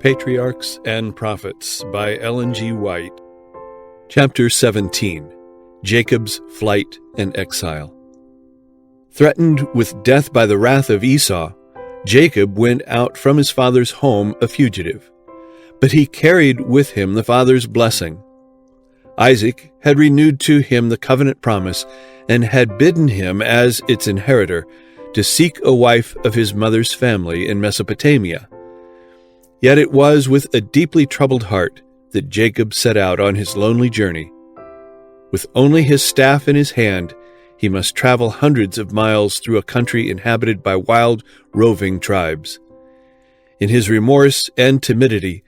Patriarchs and Prophets by EllenWhiteAudio. Chapter 17. Jacob's Flight and Exile. Threatened with death by the wrath of Esau, Jacob went out from his father's home a fugitive. But he carried with him the father's blessing. Isaac had renewed to him the covenant promise and had bidden him as its inheritor to seek a wife of his mother's family in Mesopotamia. Yet it was with a deeply troubled heart that Jacob set out on his lonely journey. With only his staff in his hand, he must travel hundreds of miles through a country inhabited by wild, roving tribes. In his remorse and timidity,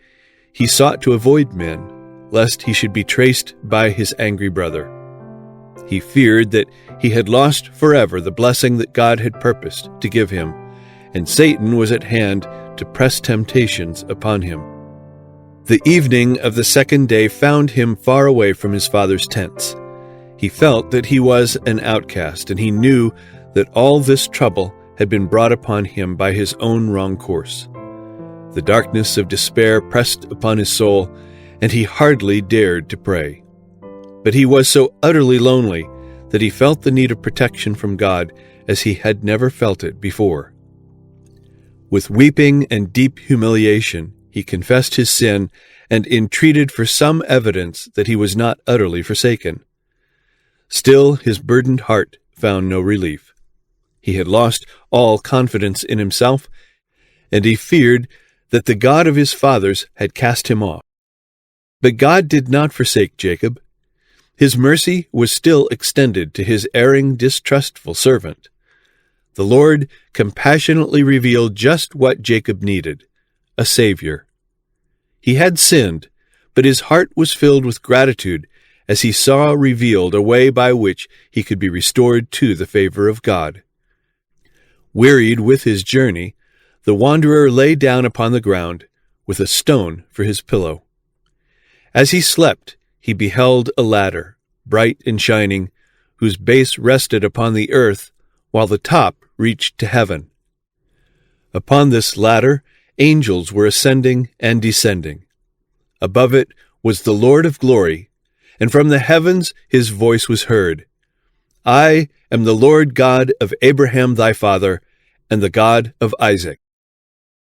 he sought to avoid men, lest he should be traced by his angry brother. He feared that he had lost forever the blessing that God had purposed to give him, and Satan was at hand to press temptations upon him. The evening of the second day found him far away from his father's tents. He felt that he was an outcast, and he knew that all this trouble had been brought upon him by his own wrong course. The darkness of despair pressed upon his soul, and he hardly dared to pray. But he was so utterly lonely that he felt the need of protection from God as he had never felt it before. With weeping and deep humiliation, he confessed his sin and entreated for some evidence that he was not utterly forsaken. Still, his burdened heart found no relief. He had lost all confidence in himself, and he feared that the God of his fathers had cast him off. But God did not forsake Jacob. His mercy was still extended to his erring, distrustful servant. The Lord compassionately revealed just what Jacob needed, a Savior. He had sinned, but his heart was filled with gratitude as he saw revealed a way by which he could be restored to the favor of God. Wearied with his journey, the wanderer lay down upon the ground with a stone for his pillow. As he slept, he beheld a ladder, bright and shining, whose base rested upon the earth, while the top reached to heaven. Upon this ladder, angels were ascending and descending. Above it was the Lord of glory, and from the heavens his voice was heard. I am the Lord God of Abraham thy father, and the God of Isaac.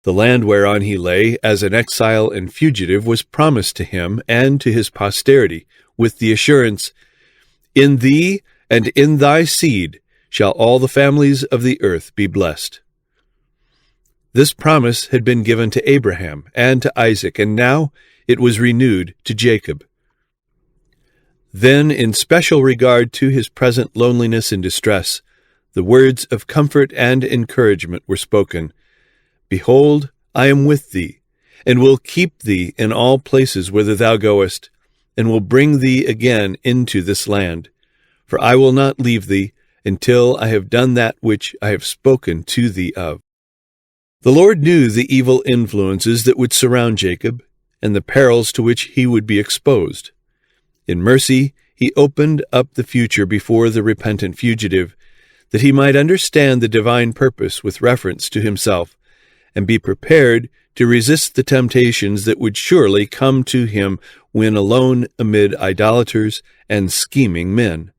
The land whereon he lay as an exile and fugitive was promised to him and to his posterity, with the assurance, In thee and in thy seed shall all the families of the earth be blessed. This promise had been given to Abraham and to Isaac, and now it was renewed to Jacob. Then, in special regard to his present loneliness and distress, the words of comfort and encouragement were spoken. Behold, I am with thee, and will keep thee in all places whither thou goest, and will bring thee again into this land. For I will not leave thee until I have done that which I have spoken to thee of. The Lord knew the evil influences that would surround Jacob, and the perils to which he would be exposed. In mercy, he opened up the future before the repentant fugitive, that he might understand the divine purpose with reference to himself, and be prepared to resist the temptations that would surely come to him when alone amid idolaters and scheming men.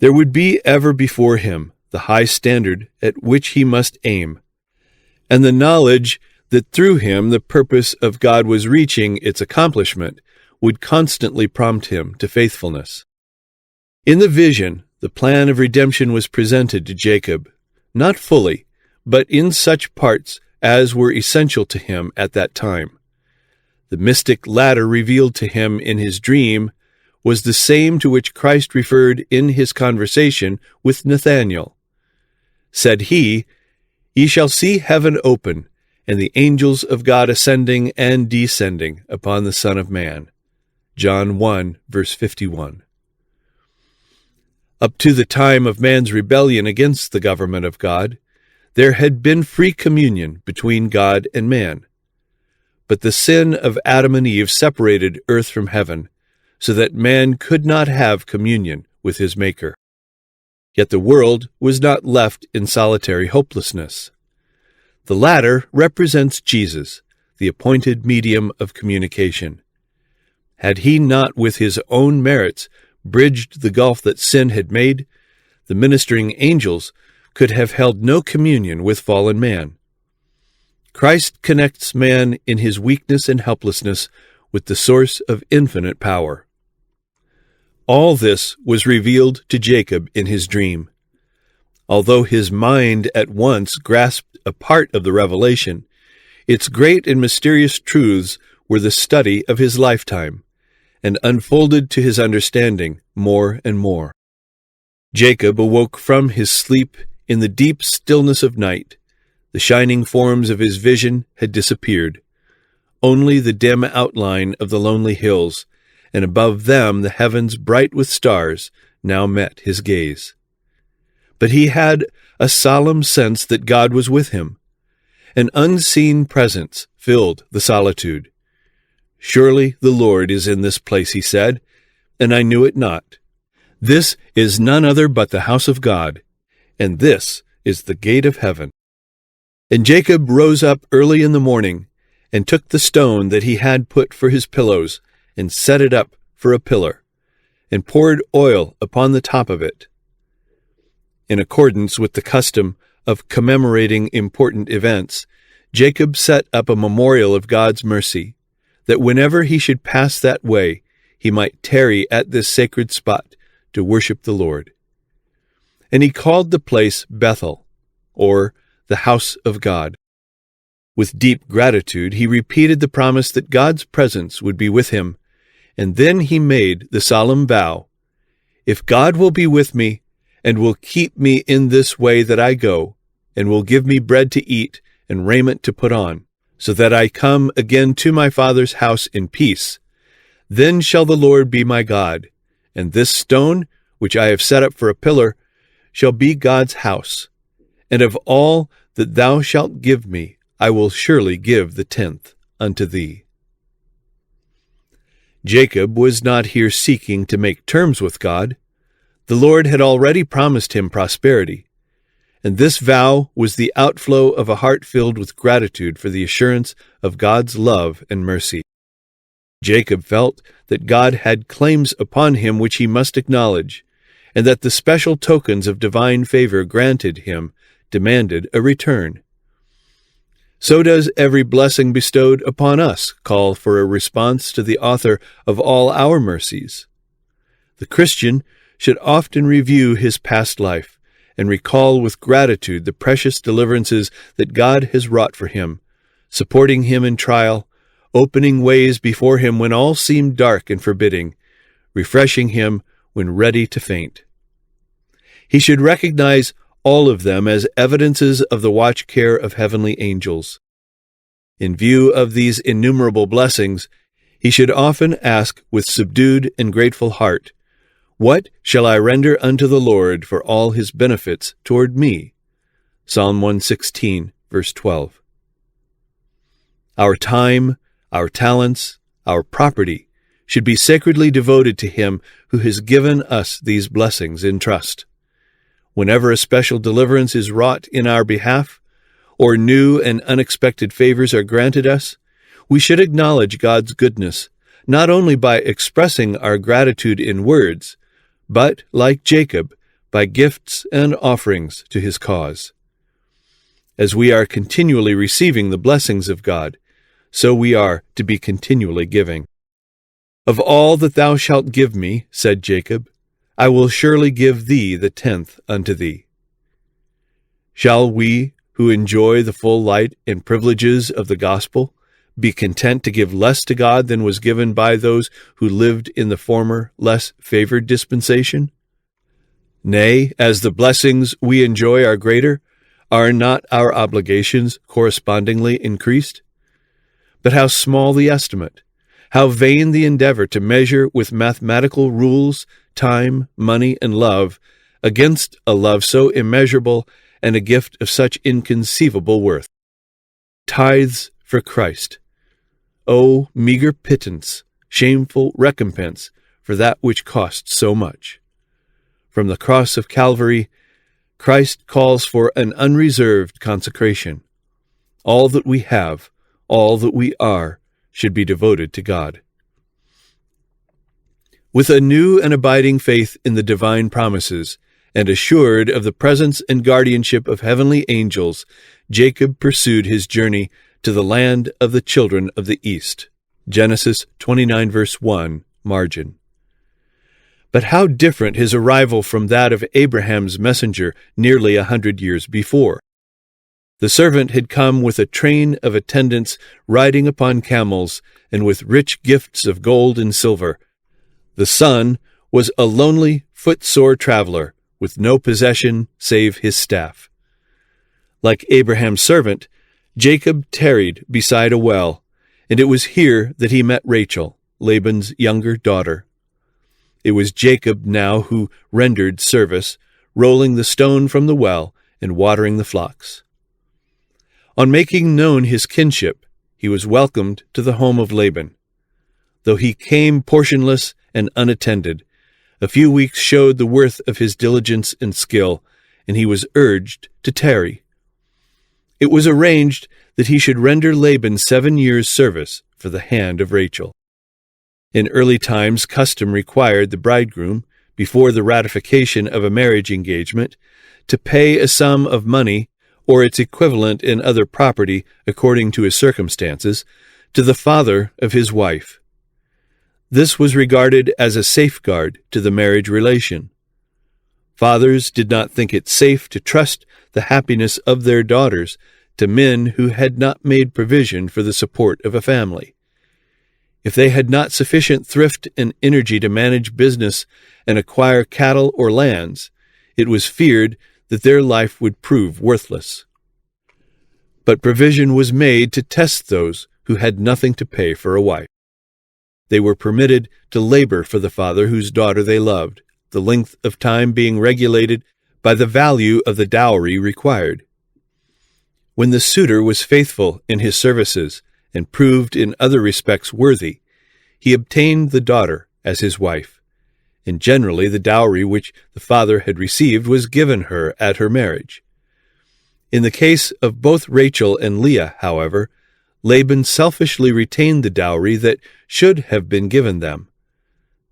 There would be ever before him the high standard at which he must aim, and the knowledge that through him the purpose of God was reaching its accomplishment would constantly prompt him to faithfulness. In the vision, the plan of redemption was presented to Jacob, not fully, but in such parts as were essential to him at that time. The mystic ladder revealed to him in his dream was the same to which Christ referred in his conversation with Nathanael. Said he, Ye shall see heaven open, and the angels of God ascending and descending upon the Son of Man. John 1, verse 51. Up to the time of man's rebellion against the government of God, there had been free communion between God and man. But the sin of Adam and Eve separated earth from heaven, so that man could not have communion with his Maker. Yet the world was not left in solitary hopelessness. The latter represents Jesus, the appointed medium of communication. Had he not with his own merits bridged the gulf that sin had made, the ministering angels could have held no communion with fallen man. Christ connects man in his weakness and helplessness with the source of infinite power. All this was revealed to Jacob in his dream. Although his mind at once grasped a part of the revelation, its great and mysterious truths were the study of his lifetime, and unfolded to his understanding more and more. Jacob awoke from his sleep in the deep stillness of night. The shining forms of his vision had disappeared. Only the dim outline of the lonely hills, and above them the heavens bright with stars, now met his gaze. But he had a solemn sense that God was with him. An unseen presence filled the solitude. "Surely the Lord is in this place," he said, "and I knew it not. This is none other but the house of God, and this is the gate of heaven." And Jacob rose up early in the morning, and took the stone that he had put for his pillows, and set it up for a pillar, and poured oil upon the top of it. In accordance with the custom of commemorating important events, Jacob set up a memorial of God's mercy, that whenever he should pass that way, he might tarry at this sacred spot to worship the Lord. And he called the place Bethel, or the house of God. With deep gratitude, he repeated the promise that God's presence would be with him, and then he made the solemn vow, "If God will be with me, and will keep me in this way that I go, and will give me bread to eat and raiment to put on, so that I come again to my father's house in peace, then shall the Lord be my God, and this stone, which I have set up for a pillar, shall be God's house. And of all that thou shalt give me, I will surely give the 10th unto thee." Jacob was not here seeking to make terms with God. The Lord had already promised him prosperity, and this vow was the outflow of a heart filled with gratitude for the assurance of God's love and mercy. Jacob felt that God had claims upon him which he must acknowledge, and that the special tokens of divine favor granted him demanded a return. So does every blessing bestowed upon us call for a response to the author of all our mercies. The Christian should often review his past life and recall with gratitude the precious deliverances that God has wrought for him, supporting him in trial, opening ways before him when all seemed dark and forbidding, refreshing him when ready to faint. He should recognize all of them as evidences of the watch care of heavenly angels. In view of these innumerable blessings, he should often ask with subdued and grateful heart, "What shall I render unto the Lord for all his benefits toward me?" Psalm 116, verse 12. Our time, our talents, our property should be sacredly devoted to him who has given us these blessings in trust. Whenever a special deliverance is wrought in our behalf, or new and unexpected favors are granted us, we should acknowledge God's goodness, not only by expressing our gratitude in words, but, like Jacob, by gifts and offerings to his cause. As we are continually receiving the blessings of God, so we are to be continually giving. "Of all that thou shalt give me," said Jacob, "I will surely give thee the 10th unto thee." Shall we, who enjoy the full light and privileges of the gospel, be content to give less to God than was given by those who lived in the former, less favored dispensation? Nay, as the blessings we enjoy are greater, are not our obligations correspondingly increased? But how small the estimate, how vain the endeavor to measure with mathematical rules time, money, and love against a love so immeasurable and a gift of such inconceivable worth. Tithes for Christ. O meager pittance, shameful recompense for that which cost so much. From the cross of Calvary, Christ calls for an unreserved consecration. All that we have, all that we are should be devoted to God. With a new and abiding faith in the divine promises, and assured of the presence and guardianship of heavenly angels, Jacob pursued his journey to the land of the children of the east. Genesis 29 verse 1, margin. But how different his arrival from that of Abraham's messenger nearly 100 years before. The servant had come with a train of attendants riding upon camels and with rich gifts of gold and silver. The son was a lonely, footsore traveler with no possession save his staff. Like Abraham's servant, Jacob tarried beside a well, and it was here that he met Rachel, Laban's younger daughter. It was Jacob now who rendered service, rolling the stone from the well and watering the flocks. On making known his kinship, he was welcomed to the home of Laban. Though he came portionless and unattended, a few weeks showed the worth of his diligence and skill, and he was urged to tarry. It was arranged that he should render Laban 7 years' service for the hand of Rachel. In early times, custom required the bridegroom, before the ratification of a marriage engagement, to pay a sum of money or its equivalent in other property according to his circumstances, to the father of his wife. This was regarded as a safeguard to the marriage relation. Fathers did not think it safe to trust the happiness of their daughters to men who had not made provision for the support of a family. If they had not sufficient thrift and energy to manage business and acquire cattle or lands, it was feared that their life would prove worthless. But provision was made to test those who had nothing to pay for a wife. They were permitted to labor for the father whose daughter they loved, the length of time being regulated by the value of the dowry required. When the suitor was faithful in his services and proved in other respects worthy, he obtained the daughter as his wife, and generally the dowry which the father had received was given her at her marriage. In the case of both Rachel and Leah, however, Laban selfishly retained the dowry that should have been given them.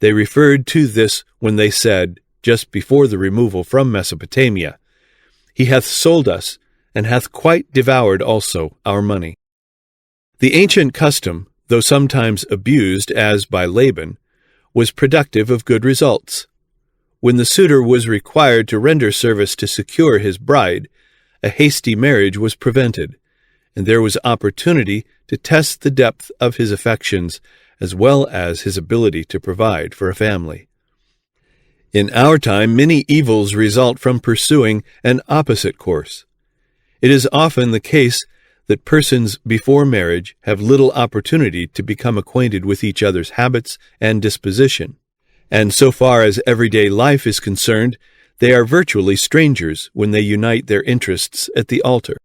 They referred to this when they said, just before the removal from Mesopotamia, "He hath sold us, and hath quite devoured also our money." The ancient custom, though sometimes abused as by Laban, was productive of good results. When the suitor was required to render service to secure his bride, a hasty marriage was prevented, and there was opportunity to test the depth of his affections as well as his ability to provide for a family. In our time, many evils result from pursuing an opposite course. It is often the case that persons before marriage have little opportunity to become acquainted with each other's habits and disposition, and so far as everyday life is concerned, they are virtually strangers when they unite their interests at the altar.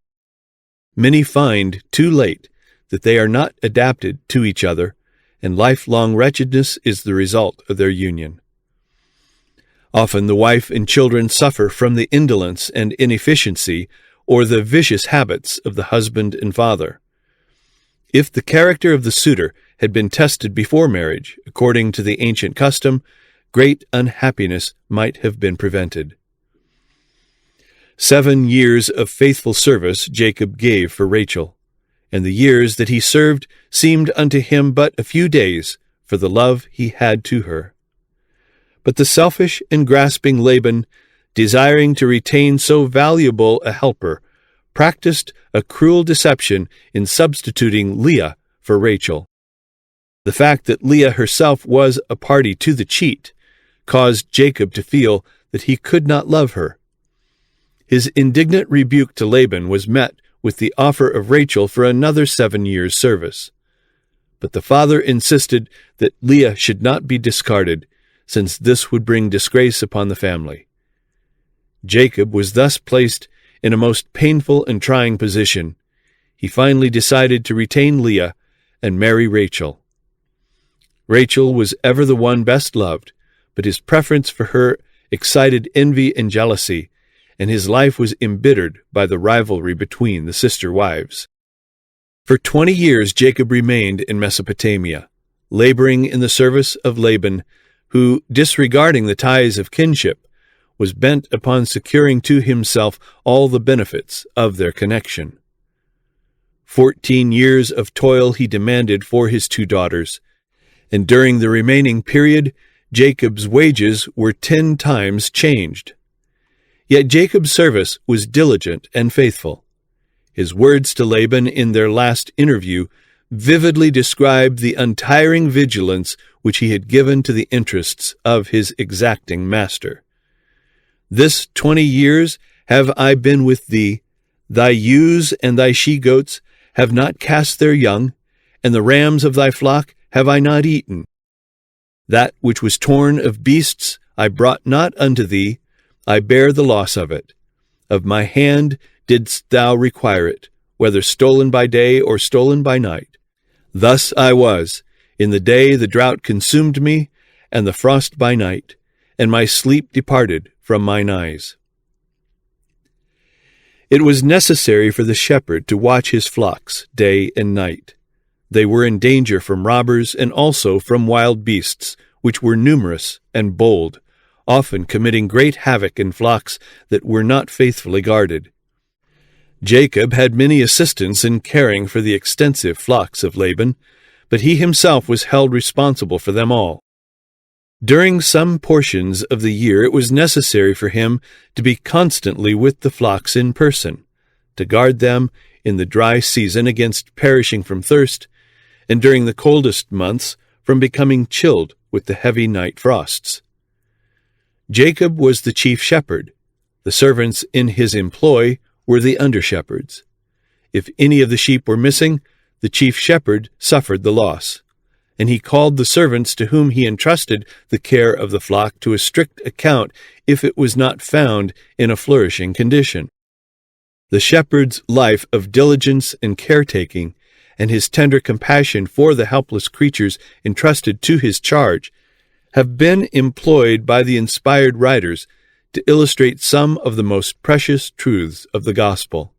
Many find too late that they are not adapted to each other, and lifelong wretchedness is the result of their union. Often the wife and children suffer from the indolence and inefficiency or the vicious habits of the husband and father. If the character of the suitor had been tested before marriage, according to the ancient custom, great unhappiness might have been prevented. 7 years of faithful service Jacob gave for Rachel, and the years that he served seemed unto him but a few days for the love he had to her. But the selfish and grasping Laban, desiring to retain so valuable a helper, practiced a cruel deception in substituting Leah for Rachel. The fact that Leah herself was a party to the cheat caused Jacob to feel that he could not love her. His indignant rebuke to Laban was met with the offer of Rachel for another 7 years' service. But the father insisted that Leah should not be discarded, since this would bring disgrace upon the family. Jacob was thus placed in a most painful and trying position. He finally decided to retain Leah and marry Rachel. Rachel was ever the one best loved, but his preference for her excited envy and jealousy, and his life was embittered by the rivalry between the sister wives. For 20 years Jacob remained in Mesopotamia, laboring in the service of Laban, who, disregarding the ties of kinship, was bent upon securing to himself all the benefits of their connection. 14 years of toil he demanded for his 2 daughters, and during the remaining period Jacob's wages were 10 times changed. Yet Jacob's service was diligent and faithful. His words to Laban in their last interview vividly describe the untiring vigilance which he had given to the interests of his exacting master. "This 20 years have I been with thee, thy ewes and thy she-goats have not cast their young, and the rams of thy flock have I not eaten. That which was torn of beasts I brought not unto thee, I bear the loss of it. Of my hand didst thou require it, whether stolen by day or stolen by night. Thus I was. In the day the drought consumed me, and the frost by night, and my sleep departed from mine eyes." It was necessary for the shepherd to watch his flocks day and night. They were in danger from robbers and also from wild beasts, which were numerous and bold, often committing great havoc in flocks that were not faithfully guarded. Jacob had many assistants in caring for the extensive flocks of Laban, but he himself was held responsible for them all. During some portions of the year it was necessary for him to be constantly with the flocks in person, to guard them in the dry season against perishing from thirst, and during the coldest months from becoming chilled with the heavy night frosts. Jacob was the chief shepherd. The servants in his employ were the under-shepherds. If any of the sheep were missing, the chief shepherd suffered the loss, and he called the servants to whom he entrusted the care of the flock to a strict account if it was not found in a flourishing condition. The shepherd's life of diligence and caretaking, and his tender compassion for the helpless creatures entrusted to his charge, have been employed by the inspired writers to illustrate some of the most precious truths of the gospel.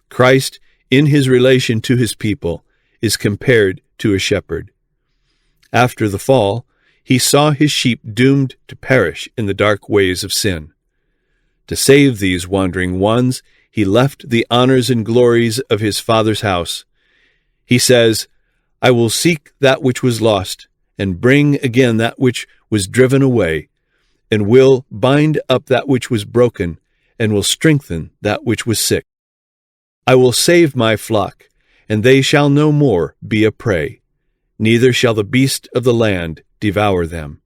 Christ, in his relation to his people, is compared to a shepherd. After the fall, he saw his sheep doomed to perish in the dark ways of sin. To save these wandering ones, he left the honors and glories of his Father's house. He says, "I will seek that which was lost, and bring again that which was driven away, and will bind up that which was broken, and will strengthen that which was sick. I will save my flock, and they shall no more be a prey, neither shall the beast of the land devour them."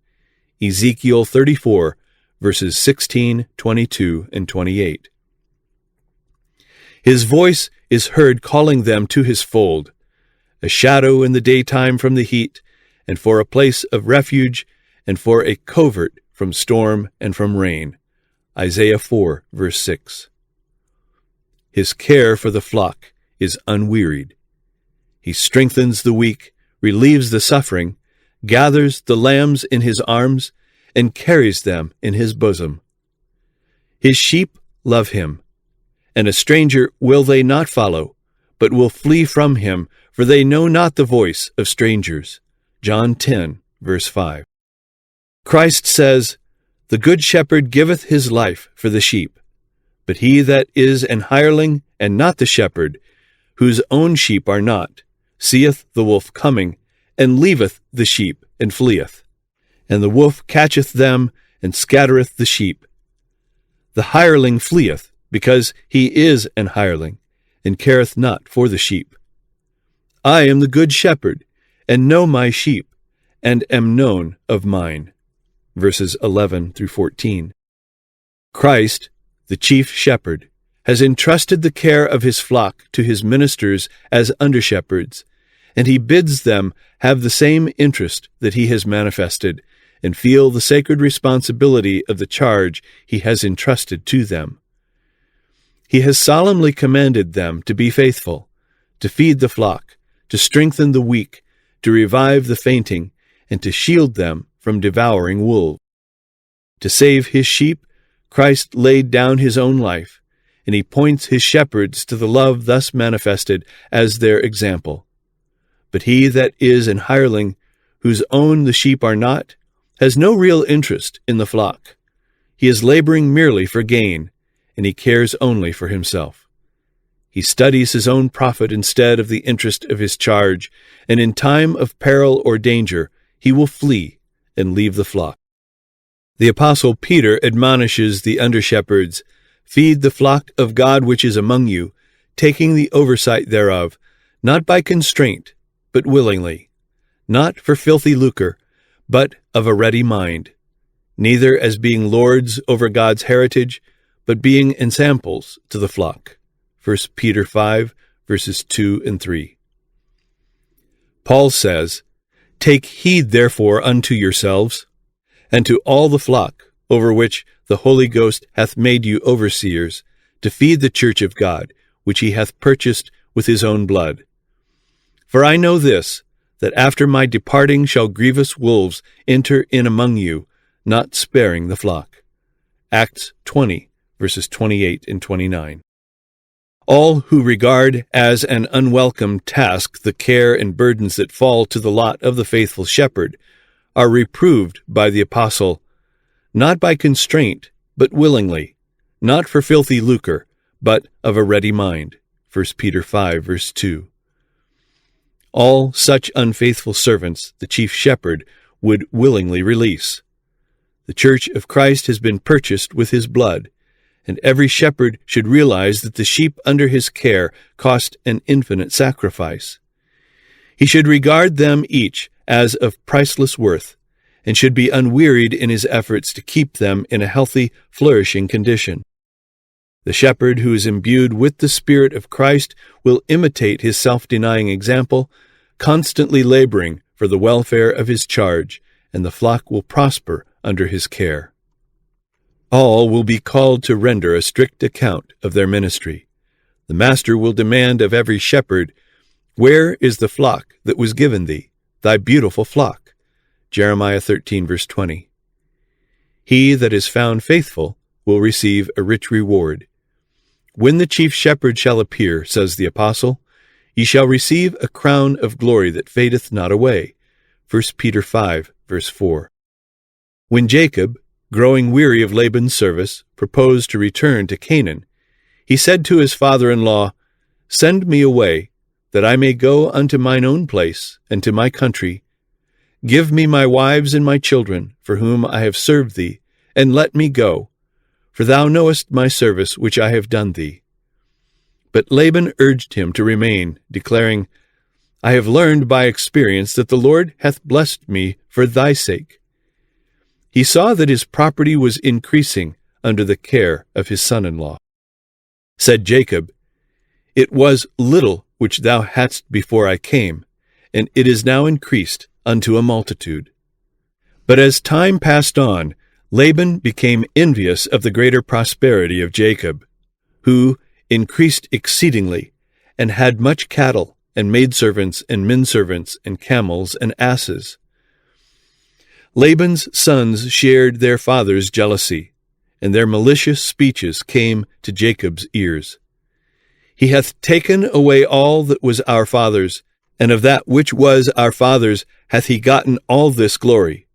Ezekiel 34, verses 16, 22, and 28. His voice is heard calling them to his fold, a shadow in the daytime from the heat, and for a place of refuge, and for a covert from storm and from rain. Isaiah 4, verse 6. His care for the flock is unwearied. He strengthens the weak, relieves the suffering, gathers the lambs in his arms, and carries them in his bosom. His sheep love him, and a stranger will they not follow, but will flee from him, for they know not the voice of strangers. John 10, verse 5. Christ says, "The good shepherd giveth his life for the sheep. But he that is an hireling, and not the shepherd, whose own sheep are not, seeth the wolf coming, and leaveth the sheep, and fleeth. And the wolf catcheth them, and scattereth the sheep. The hireling fleeth, because he is an hireling, and careth not for the sheep. I am the good shepherd, and know my sheep, and am known of mine." Verses 11 through 14. Christ, the chief shepherd, has entrusted the care of his flock to his ministers as under-shepherds, and he bids them have the same interest that he has manifested, and feel the sacred responsibility of the charge he has entrusted to them. He has solemnly commanded them to be faithful, to feed the flock, to strengthen the weak, to revive the fainting, and to shield them from devouring wolves. To save his sheep, Christ laid down his own life, and he points his shepherds to the love thus manifested as their example. But he that is an hireling, whose own the sheep are not, has no real interest in the flock. He is laboring merely for gain, and he cares only for himself. He studies his own profit instead of the interest of his charge, and in time of peril or danger he will flee and leave the flock. The Apostle Peter admonishes the under-shepherds, "Feed the flock of God which is among you, taking the oversight thereof, not by constraint, but willingly, not for filthy lucre, but of a ready mind, neither as being lords over God's heritage, but being ensamples to the flock." 1 Peter 5, verses 2 and 3. Paul says, "Take heed therefore unto yourselves, and to all the flock, over which the Holy Ghost hath made you overseers, to feed the church of God, which he hath purchased with his own blood. For I know this, that after my departing shall grievous wolves enter in among you, not sparing the flock." Acts 20, verses 28 and 29. All who regard as an unwelcome task the care and burdens that fall to the lot of the faithful shepherd are reproved by the apostle, "Not by constraint, but willingly, not for filthy lucre, but of a ready mind." 1 Peter 5, verse 2. All such unfaithful servants the chief shepherd would willingly release. The church of Christ has been purchased with his blood, and every shepherd should realize that the sheep under his care cost an infinite sacrifice. He should regard them each as of priceless worth, and should be unwearied in his efforts to keep them in a healthy, flourishing condition. The shepherd who is imbued with the Spirit of Christ will imitate his self-denying example, constantly laboring for the welfare of his charge, and the flock will prosper under his care. All will be called to render a strict account of their ministry. The master will demand of every shepherd, "Where is the flock that was given thee, thy beautiful flock?" Jeremiah 13, verse 20. He that is found faithful will receive a rich reward. "When the chief shepherd shall appear," says the apostle, "ye shall receive a crown of glory that fadeth not away." 1 Peter 5, verse 4. When Jacob, growing weary of Laban's service, proposed to return to Canaan, he said to his father-in-law, "Send me away, that I may go unto mine own place and to my country. Give me my wives and my children, for whom I have served thee, and let me go, for thou knowest my service which I have done thee." But Laban urged him to remain, declaring, "I have learned by experience that the Lord hath blessed me for thy sake." He saw that his property was increasing under the care of his son-in-law. Said Jacob, "It was little which thou hadst before I came, and it is now increased unto a multitude." But as time passed on, Laban became envious of the greater prosperity of Jacob, who increased exceedingly, and had much cattle, and maidservants, and menservants, and camels, and asses. Laban's sons shared their father's jealousy, and their malicious speeches came to Jacob's ears. "He hath taken away all that was our father's, and of that which was our father's hath he gotten all this glory."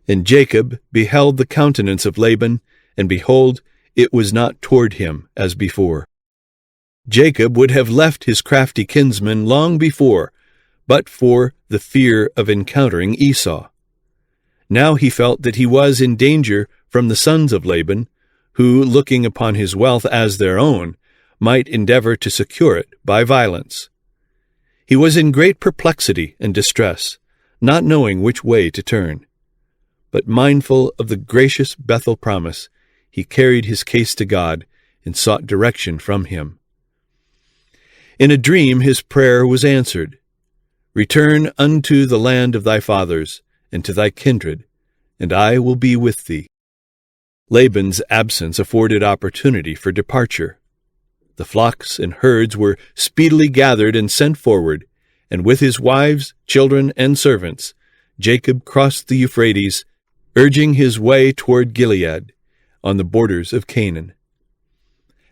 And Jacob beheld the countenance of Laban, and behold, it was not toward him as before. Jacob would have left his crafty kinsman long before, but for the fear of encountering Esau. Now he felt that he was in danger from the sons of Laban, who, looking upon his wealth as their own, might endeavor to secure it by violence. He was in great perplexity and distress, not knowing which way to turn. But mindful of the gracious Bethel promise, he carried his case to God and sought direction from him. In a dream his prayer was answered. "Return unto the land of thy fathers, and to thy kindred, and I will be with thee." Laban's absence afforded opportunity for departure. The flocks and herds were speedily gathered and sent forward, and with his wives, children, and servants, Jacob crossed the Euphrates, urging his way toward Gilead, on the borders of Canaan.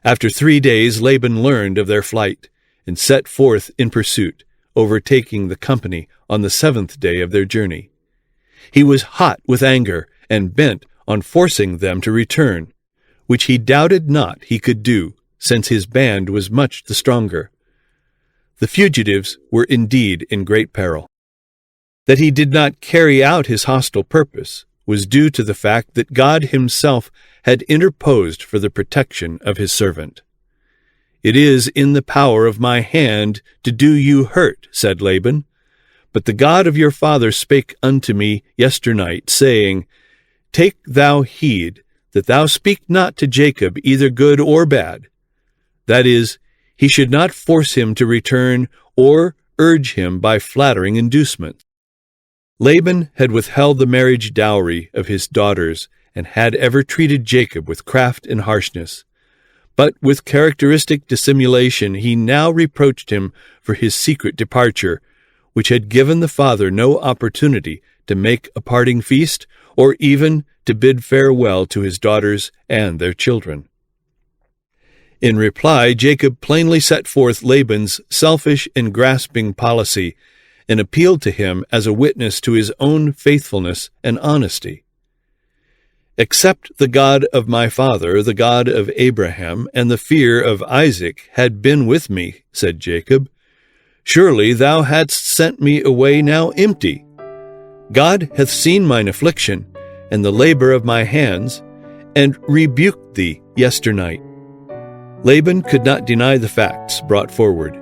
After 3 days Laban learned of their flight, and set forth in pursuit, overtaking the company on the 7th day of their journey. He was hot with anger, and bent on forcing them to return, which he doubted not he could do, since his band was much the stronger. The fugitives were indeed in great peril. That he did not carry out his hostile purpose was due to the fact that God himself had interposed for the protection of his servant. "It is in the power of my hand to do you hurt," said Laban. "But the God of your father spake unto me yesternight, saying, Take thou heed that thou speak not to Jacob either good or bad. That is, he should not force him to return or urge him by flattering inducements." Laban had withheld the marriage dowry of his daughters and had ever treated Jacob with craft and harshness. But with characteristic dissimulation he now reproached him for his secret departure, which had given the father no opportunity to make a parting feast or even to bid farewell to his daughters and their children. In reply, Jacob plainly set forth Laban's selfish and grasping policy and appealed to him as a witness to his own faithfulness and honesty. "Except the God of my father, the God of Abraham, and the fear of Isaac had been with me," said Jacob, "surely thou hadst sent me away now empty. God hath seen mine affliction, and the labor of my hands, and rebuked thee yesternight." Laban could not deny the facts brought forward,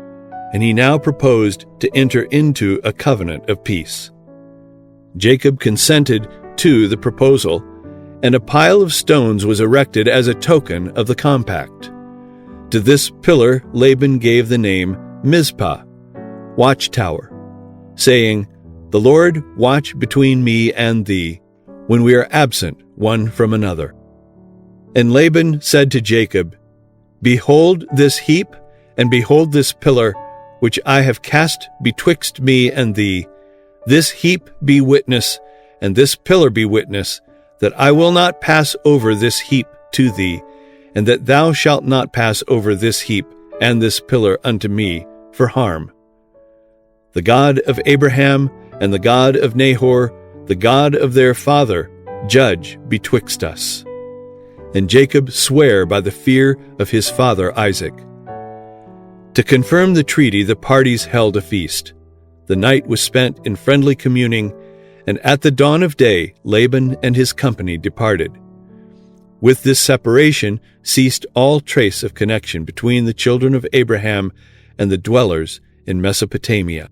and he now proposed to enter into a covenant of peace. Jacob consented to the proposal, and a pile of stones was erected as a token of the compact. To this pillar Laban gave the name Mizpah, watchtower, saying, "The Lord watch between me and thee, when we are absent one from another." And Laban said to Jacob, "Behold this heap, and behold this pillar, which I have cast betwixt me and thee. This heap be witness, and this pillar be witness, that I will not pass over this heap to thee, and that thou shalt not pass over this heap and this pillar unto me for harm. The God of Abraham and the God of Nahor, the God of their father, judge betwixt us." And Jacob sware by the fear of his father Isaac. To confirm the treaty, the parties held a feast. The night was spent in friendly communing, and at the dawn of day Laban and his company departed. With this separation ceased all trace of connection between the children of Abraham and the dwellers in Mesopotamia.